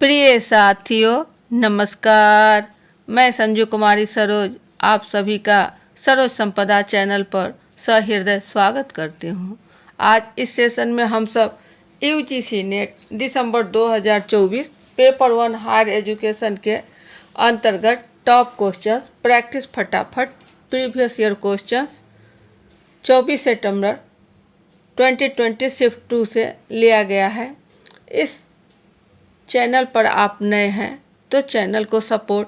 प्रिय साथियों, नमस्कार। मैं संजू कुमारी सरोज आप सभी का सरोज संपदा चैनल पर सहृदय स्वागत करती हूँ। आज इस सेशन में हम सब यूजीसी नेट दिसंबर 2024 पेपर 1 हायर एजुकेशन के अंतर्गत टॉप क्वेश्चंस प्रैक्टिस फटाफट प्रीवियस ईयर क्वेश्चंस 24 सितंबर 2020 शिफ्ट 2 से लिया गया है। इस चैनल पर आप नए हैं तो चैनल को सपोर्ट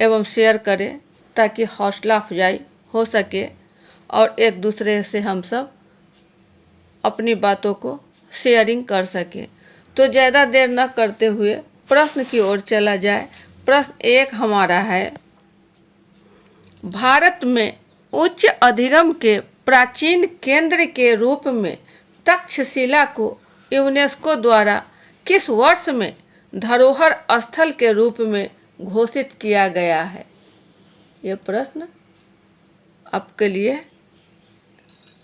एवं शेयर करें ताकि हौसला अफजाई हो सके और एक दूसरे से हम सब अपनी बातों को शेयरिंग कर सकें। तो ज़्यादा देर न करते हुए प्रश्न की ओर चला जाए। प्रश्न एक हमारा है, भारत में उच्च अधिगम के प्राचीन केंद्र के रूप में तक्षशिला को यूनेस्को द्वारा किस वर्ष में धरोहर स्थल के रूप में घोषित किया गया है? यह प्रश्न आपके लिए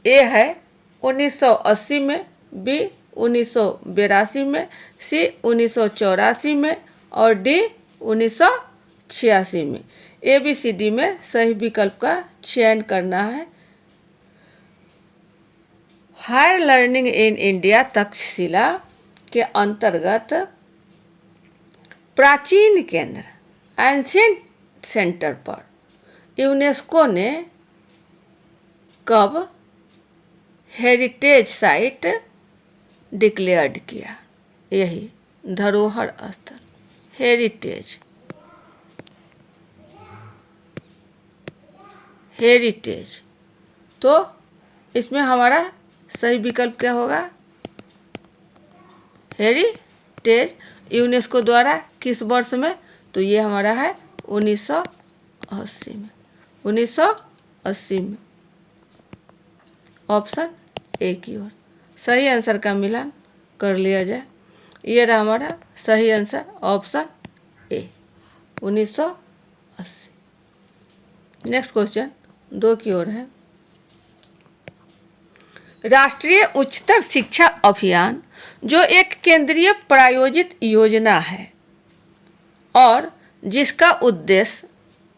ए है 1980 में, बी 1982 में, सी 1984 में और डी 1986 में। ABCD में सही विकल्प का चयन करना है। Higher learning in India Takshashila के अंतर्गत प्राचीन केंद्र एंशिएंट सेंटर पर यूनेस्को ने कब हेरिटेज साइट डिक्लेयर्ड किया? यही धरोहर स्थल, हेरिटेज। तो इसमें हमारा सही विकल्प क्या होगा? हेरिटेज यूनेस्को द्वारा किस वर्ष में? तो ये हमारा है 1980 में। 1980 में ऑप्शन ए की ओर सही आंसर का मिलान कर लिया जाए। ये रहा हमारा सही answer, option A 1980। Next question 2 की ओर है, राष्ट्रीय उच्चतर शिक्षा अभियान जो एक केंद्रीय प्रायोजित योजना है और जिसका उद्देश्य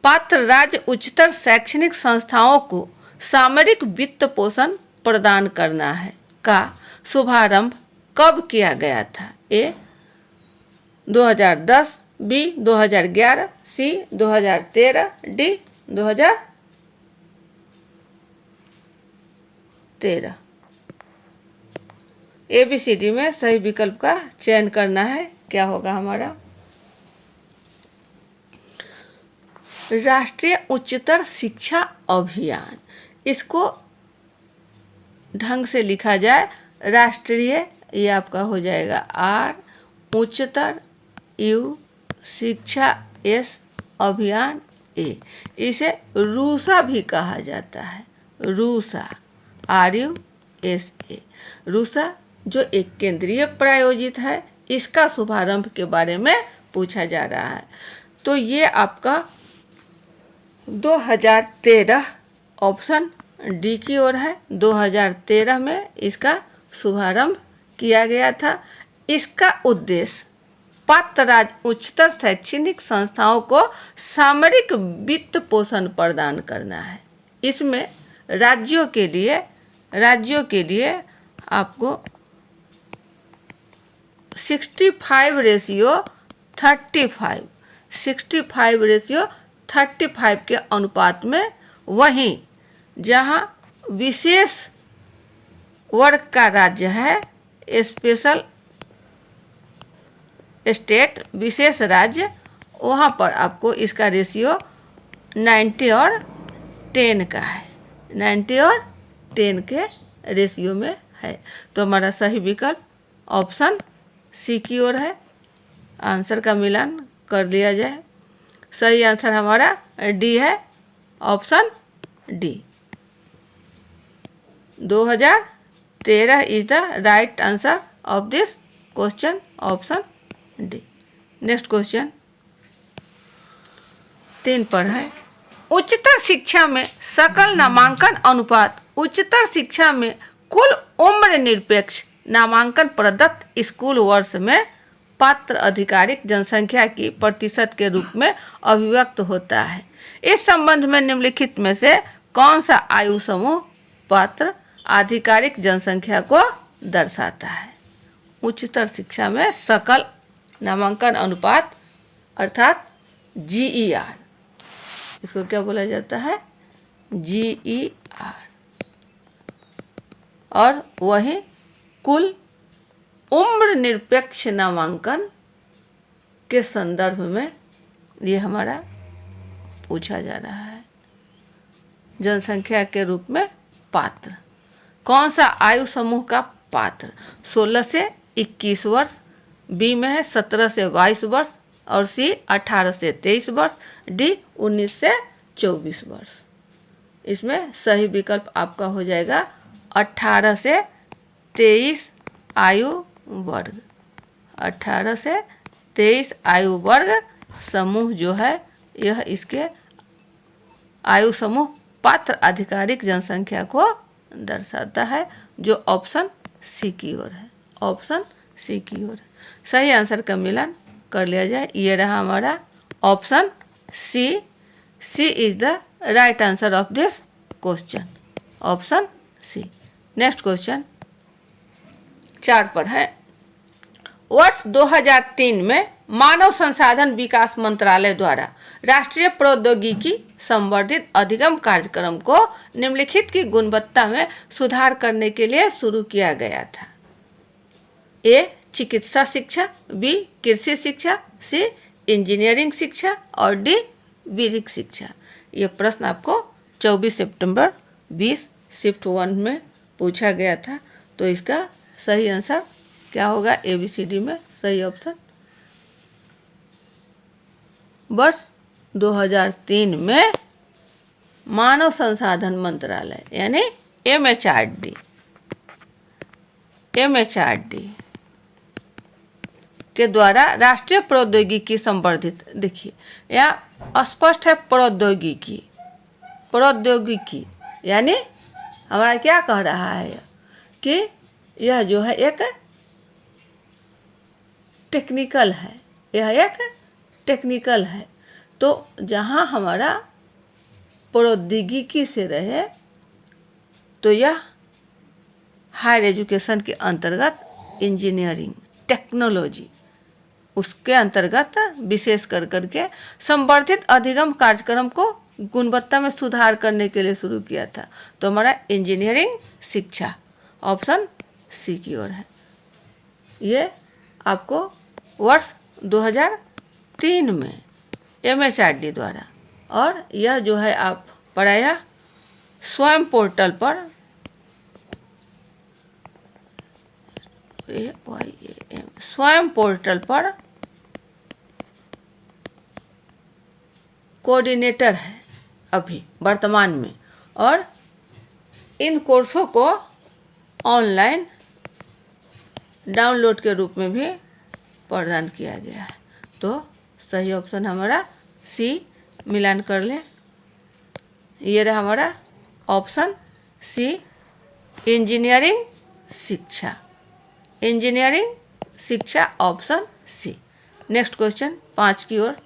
पात्र राज्य उच्चतर शैक्षणिक संस्थाओं को सामरिक वित्त पोषण प्रदान करना है का शुभारंभ कब किया गया था? ए 2010, बी 2011, सी 2013, डी 2013। ABCD में सही विकल्प का चयन करना है। क्या होगा हमारा? राष्ट्रीय उच्चतर शिक्षा अभियान, इसको ढंग से लिखा जाए राष्ट्रीय, ये आपका हो जाएगा आर, उच्चतर यू, शिक्षा एस, अभियान ए। इसे रूसा भी कहा जाता है, रूसा, RUSA। रूसा जो एक केंद्रीय प्रायोजित है, इसका शुभारंभ के बारे में पूछा जा रहा है। तो ये आपका 2013 ऑप्शन डी की ओर है। 2013 में इसका शुभारंभ किया गया था। इसका उद्देश्य पात्र राज्य उच्चतर शैक्षणिक संस्थाओं को सामरिक वित्त पोषण प्रदान करना है। इसमें राज्यों के लिए आपको 65:35 के अनुपात में, वहीं जहां विशेष वर्ग का राज्य है, स्पेशल स्टेट, विशेष राज्य, वहां पर आपको इसका रेशियो 90 और 10 का है। 90 और 10 के रेशियो में है। तो हमारा सही विकल्प ऑप्शन सी की ओर है। आंसर का मिलान कर लिया जाए। सही आंसर हमारा डी है, option D. 2013 is the right answer of this question, option D. Next question 3 पर है, उच्चतर शिक्षा में सकल नामांकन अनुपात उच्चतर शिक्षा में कुल उम्र निरपेक्ष नामांकन प्रदत्त स्कूल वर्ष में पात्र आधिकारिक जनसंख्या की प्रतिशत के रूप में अभिव्यक्त होता है। इस संबंध में निम्नलिखित में से कौन सा आयु समूह पात्र आधिकारिक जनसंख्या को दर्शाता है? उच्चतर शिक्षा में सकल नामांकन अनुपात अर्थात GER, इसको क्या बोला जाता है? GER। और वही कुल उम्र निरपेक्ष नामांकन के संदर्भ में ये हमारा पूछा जा रहा है। जनसंख्या के रूप में पात्र कौन सा आयु समूह का पात्र? 16 से 21 वर्ष, बी में है 17 से 22 वर्ष और सी 18 से 23 वर्ष, डी 19 से 24 वर्ष। इसमें सही विकल्प आपका हो जाएगा 18 से 23 आयु वर्ग। 18 से 23 आयु वर्ग समूह जो है यह इसके आयु समूह पात्र आधिकारिक जनसंख्या को दर्शाता है, जो ऑप्शन सी की ओर है। ऑप्शन सी की ओर सही आंसर का मिलान कर लिया जाए। ये रहा हमारा option C. C is the right answer of this question, option C. Next question 4 पर है। वर्ष 2003 में मानव संसाधन विकास मंत्रालय द्वारा राष्ट्रीय प्रौद्योगिकी संवर्धित अधिगम कार्यक्रम को निम्नलिखित की गुणवत्ता में सुधार करने के लिए शुरू किया गया था। ए चिकित्सा शिक्षा, बी कृषि शिक्षा, सी इंजीनियरिंग शिक्षा और डी विधिक शिक्षा। ये प्रश्न आपको 24 सितंबर 20 शिफ्ट 1 में पूछा गया था। तो इसका सही आंसर क्या होगा? ABCD में सही ऑप्शन वर्ष 2003 में मानव संसाधन मंत्रालय यानी MHRD के द्वारा राष्ट्रीय प्रौद्योगिकी संवर्धित, देखिए यहाँ स्पष्ट है प्रौद्योगिकी यानी हमारा क्या कह रहा है कि यह जो है एक टेक्निकल है, यह एक टेक्निकल है। तो जहाँ हमारा प्रौद्योगिकी से रहे तो यह हायर एजुकेशन के अंतर्गत इंजीनियरिंग टेक्नोलॉजी उसके अंतर्गत विशेष कर करके संवर्धित अधिगम कार्यक्रम को गुणवत्ता में सुधार करने के लिए शुरू किया था। तो हमारा इंजीनियरिंग शिक्षा ऑप्शन सी की ओर है। ये आपको वर्ष 2003 में MHRD द्वारा, और यह जो है आप पढ़ाया स्वयं पोर्टल पर स्वयं पोर्टल पर कोऑर्डिनेटर है अभी वर्तमान में, और इन कोर्सों को ऑनलाइन डाउनलोड के रूप में भी प्रदान किया गया है। तो सही ऑप्शन हमारा सी, मिलान कर लें। ये रहा हमारा ऑप्शन सी इंजीनियरिंग शिक्षा, इंजीनियरिंग शिक्षा ऑप्शन सी। नेक्स्ट क्वेश्चन 5 की ओर।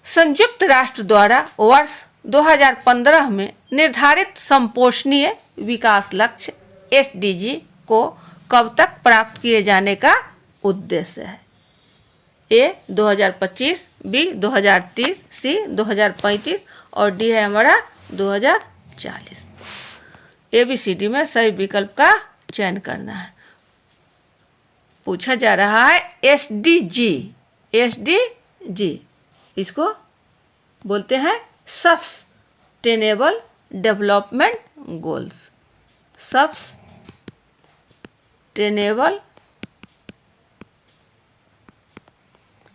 संयुक्त राष्ट्र द्वारा वर्ष 2015 में निर्धारित संपोषणीय विकास लक्ष्य SDG को कब तक प्राप्त किए जाने का उद्देश्य है? ए 2025, बी 2030, सी 2035 और डी है हमारा 2040। ABCD में सही विकल्प का चयन करना है। पूछा जा रहा है SDG इसको बोलते हैं sustainable development goals, sustainable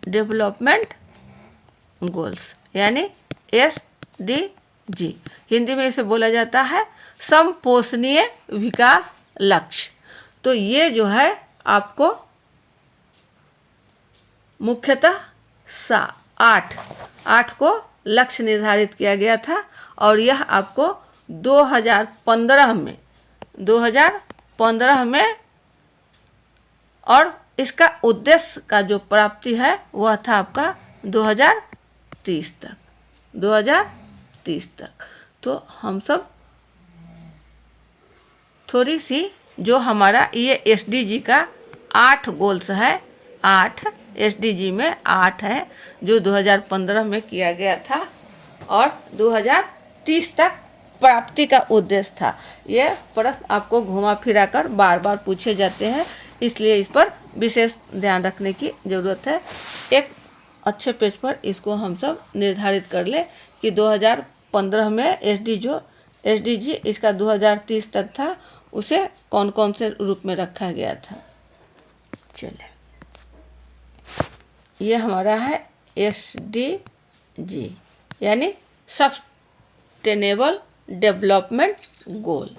development goals यानी SDG। हिंदी में इसे बोला जाता है समपोषणीय विकास लक्ष्य। तो ये जो है आपको मुख्यतः 8 को लक्ष्य निर्धारित किया गया था, और यह आपको 2015 में और इसका उद्देश्य का जो प्राप्ति है वह था आपका 2030 तक, 2030 तक। तो हम सब थोड़ी सी जो हमारा ये एसडीजी का 8 गोल्स है, 8 एसडीजी में 8 है जो 2015 में किया गया था और 2030 तक प्राप्ति का उद्देश्य था। ये प्रश्न आपको घुमा फिरा कर बार बार पूछे जाते हैं, इसलिए इस पर विशेष ध्यान रखने की ज़रूरत है। एक अच्छे पेज पर इसको हम सब निर्धारित कर ले कि 2015 में एसडीजी इसका 2030 तक था, उसे कौन कौन से रूप में रखा गया था। चले, ये हमारा है एसडीजी यानी सस्टेनेबल डेवलपमेंट गोल,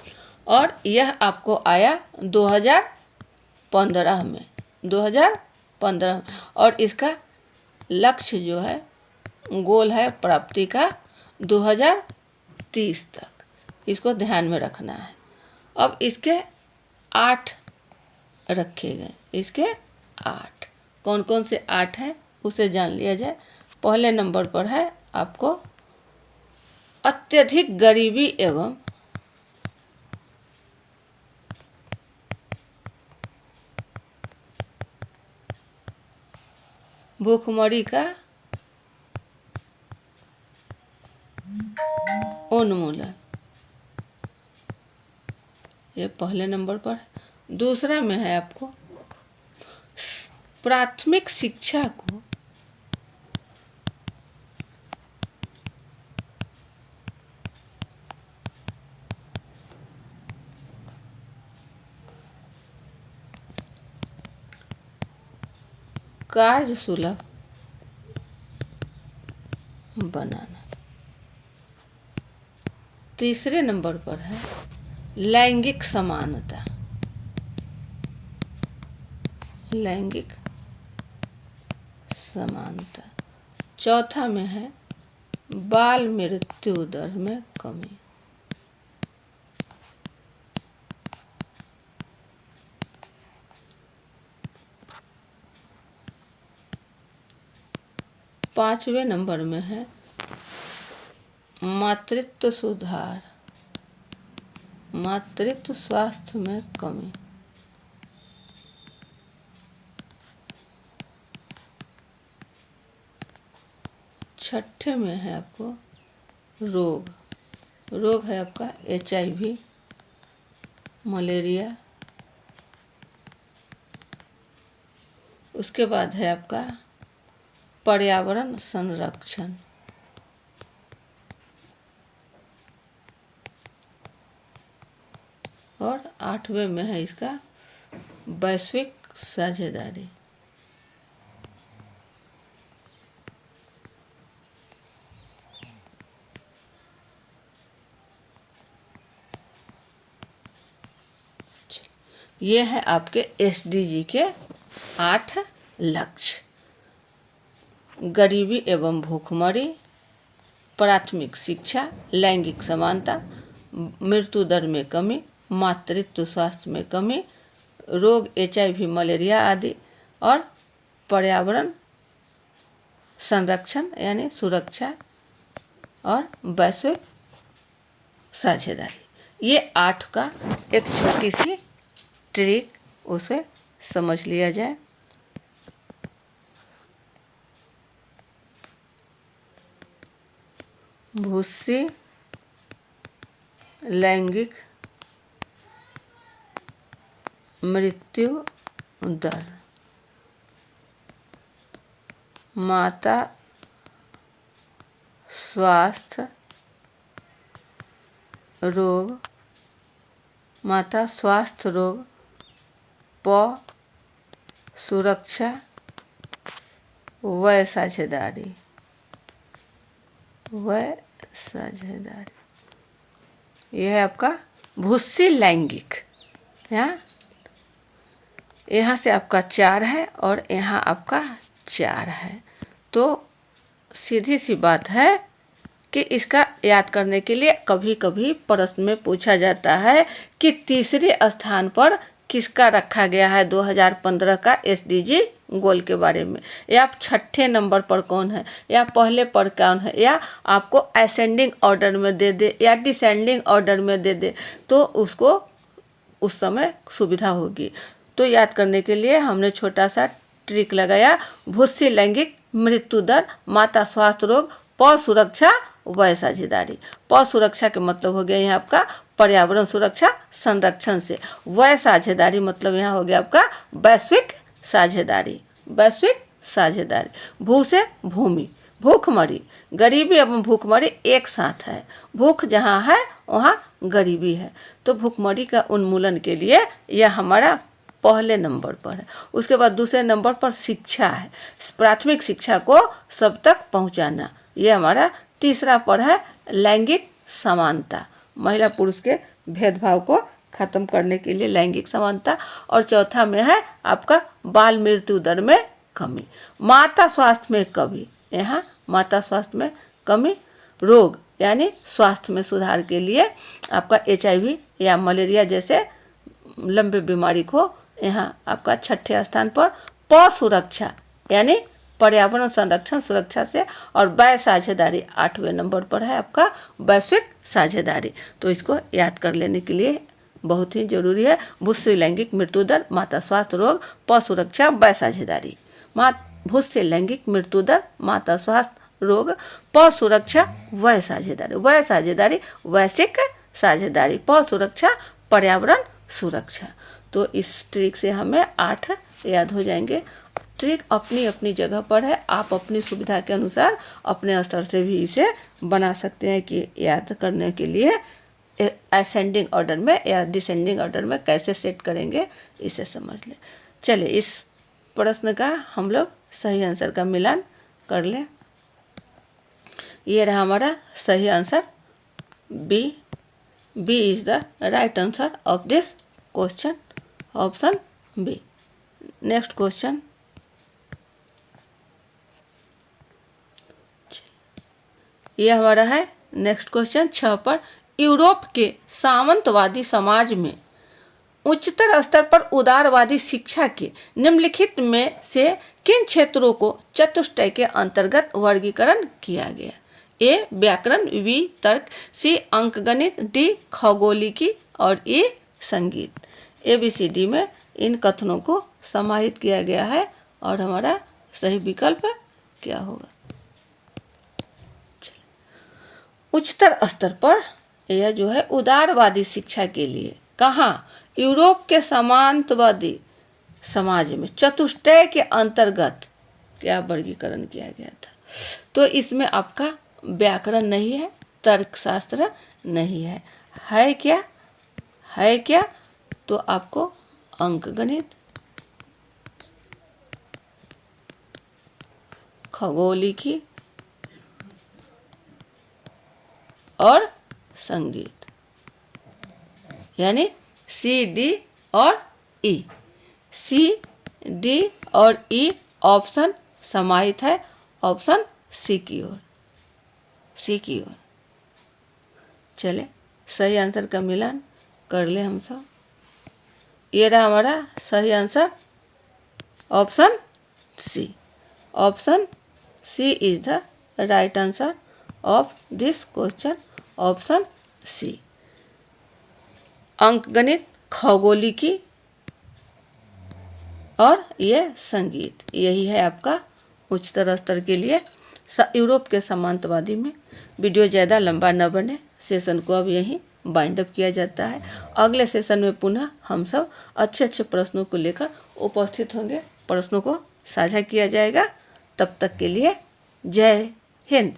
और यह आपको आया 2015 में, 2015 में। और इसका लक्ष्य जो है, गोल है प्राप्ति का 2030 तक, इसको ध्यान में रखना है। अब इसके 8 रखे गए, इसके 8 कौन कौन से 8 हैं उसे जान लिया जाए। पहले नंबर पर है आपको अत्यधिक गरीबी एवं भूखमरी का उन्मूलन, ये पहले नंबर पर है। दूसरा में है आपको प्राथमिक शिक्षा को कार्य सुलभ बनाना। तीसरे नंबर पर है लैंगिक समानता, लैंगिक समानता। चौथा में है बाल मृत्यु दर में कमी। पांचवें नंबर में है मातृत्व सुधार, मातृत्व स्वास्थ्य में कमी। छठे में है आपको रोग, रोग है आपका HIV, मलेरिया। उसके बाद है आपका पर्यावरण संरक्षण। और 8वें में है इसका वैश्विक साझेदारी। ये है आपके एसडीजी के 8 लक्ष्य। गरीबी एवं भूखमरी, प्राथमिक शिक्षा, लैंगिक समानता, मृत्यु दर में कमी, मातृत्व स्वास्थ्य में कमी, रोग HIV, मलेरिया आदि, और पर्यावरण संरक्षण यानी सुरक्षा, और वैश्विक साझेदारी। ये 8 का एक छोटी सी ट्रिक, उसे समझ लिया जाए। भूसी लैंगिक मृत्यु दर, माता स्वास्थ्य रोग, माता स्वास्थ्य रोग, सुरक्षा व साझेदारी, यह है आपका भूसी लैंगिक। यहाँ से आपका 4 है और यहाँ आपका 4 है। तो सीधी सी बात है कि इसका याद करने के लिए कभी कभी प्रश्न में पूछा जाता है कि तीसरे स्थान पर किसका रखा गया है 2015 का SDG गोल के बारे में, या छठे नंबर पर कौन है, या पहले पर कौन है, या आपको असेंडिंग ऑर्डर में दे दे या डिसेंडिंग ऑर्डर में दे दे, तो उसको उस समय सुविधा होगी। तो याद करने के लिए हमने छोटा सा ट्रिक लगाया। भूस्सी लैंगिक मृत्यु दर, माता स्वास्थ्य रोग, पौ सुरक्षा, वय साझेदारी। पौ सुरक्षा के मतलब हो गया यहाँ आपका पर्यावरण सुरक्षा संरक्षण से। वय साझेदारी मतलब यहाँ हो गया आपका वैश्विक साझेदारी, वैश्विक साझेदारी। भू से भूमि, भूखमरी, गरीबी एवं भूखमरी एक साथ है। भूख जहाँ है वहाँ गरीबी है, तो भूखमरी का उन्मूलन के लिए यह हमारा पहले नंबर पर है। उसके बाद दूसरे नंबर पर शिक्षा है, प्राथमिक शिक्षा को सब तक पहुंचाना, ये हमारा तीसरा पर है। लैंगिक समानता, महिला पुरुष के भेदभाव को खत्म करने के लिए लैंगिक समानता। और चौथा में है आपका बाल मृत्यु दर में कमी, माता स्वास्थ्य में कमी, यहाँ माता स्वास्थ्य में कमी। रोग यानी स्वास्थ्य में सुधार के लिए आपका HIV या मलेरिया जैसे लंबे बीमारी को यहाँ आपका छठे स्थान पर। पौ सुरक्षा यानी पर्यावरण संरक्षण सुरक्षा से। और वय साझेदारी 8वें नंबर पर है आपका वैश्विक साझेदारी। तो इसको याद कर लेने के लिए बहुत ही जरूरी है। भूस्सी लैंगिक मृत्यु दर, माता स्वास्थ्य रोग, पौ सुरक्षा, वय साझेदारी। भूस्सी लैंगिक मृत्यु दर, माता स्वास्थ्य रोग, पौ सुरक्षा, वय साझेदारी। वय साझेदारी वैश्विक साझेदारी, पौ सुरक्षा पर्यावरण सुरक्षा। तो इस ट्रिक से हमें 8 याद हो जाएंगे। ट्रिक अपनी अपनी जगह पर है, आप अपनी सुविधा के अनुसार अपने स्तर से भी इसे बना सकते हैं कि याद करने के लिए असेंडिंग ऑर्डर में या डिसेंडिंग ऑर्डर में कैसे सेट करेंगे इसे समझ लें। चलिए इस प्रश्न का हम लोग सही आंसर का मिलान कर लें। ये रहा हमारा सही answer B. B is the right answer of this question, option B. Next question, ये हमारा है नेक्स्ट क्वेश्चन 6 पर। यूरोप के सामंतवादी समाज में उच्चतर स्तर पर उदारवादी शिक्षा के निम्नलिखित में से किन क्षेत्रों को चतुष्टय के अंतर्गत वर्गीकरण किया गया? ए व्याकरण, बी तर्क, सी अंकगणित, डी खगोलिकी और ए संगीत। ABCD में इन कथनों को समाहित किया गया है और हमारा सही विकल्प क्या होगा? उच्चतर स्तर पर यह जो है उदारवादी शिक्षा के लिए कहाँ? यूरोप के सामंतवादी समाज में चतुष्टय के अंतर्गत क्या वर्गीकरण किया गया था? तो इसमें आपका व्याकरण नहीं है, तर्कशास्त्र नहीं है, है क्या? है क्या? तो आपको अंकगणित, खगोलिकी और संगीत, यानी सी, डी और ई। सी, डी और ई ऑप्शन समाहित है ऑप्शन सी की ओर, सी की ओर। चले सही आंसर का मिलान कर ले हम सब। ये रहा हमारा सही answer option C. Option C is the right answer of this question, option C. अंकगणित, खगोलिकी और ये संगीत, यही है आपका उच्चतर स्तर के लिए यूरोप के सामंतवादी में। वीडियो ज़्यादा लंबा न बने, सेशन को अब यहीं बाइंड अप किया जाता है। अगले सेशन में पुनः हम सब अच्छे अच्छे प्रश्नों को लेकर उपस्थित होंगे, प्रश्नों को साझा किया जाएगा। तब तक के लिए जय हिंद।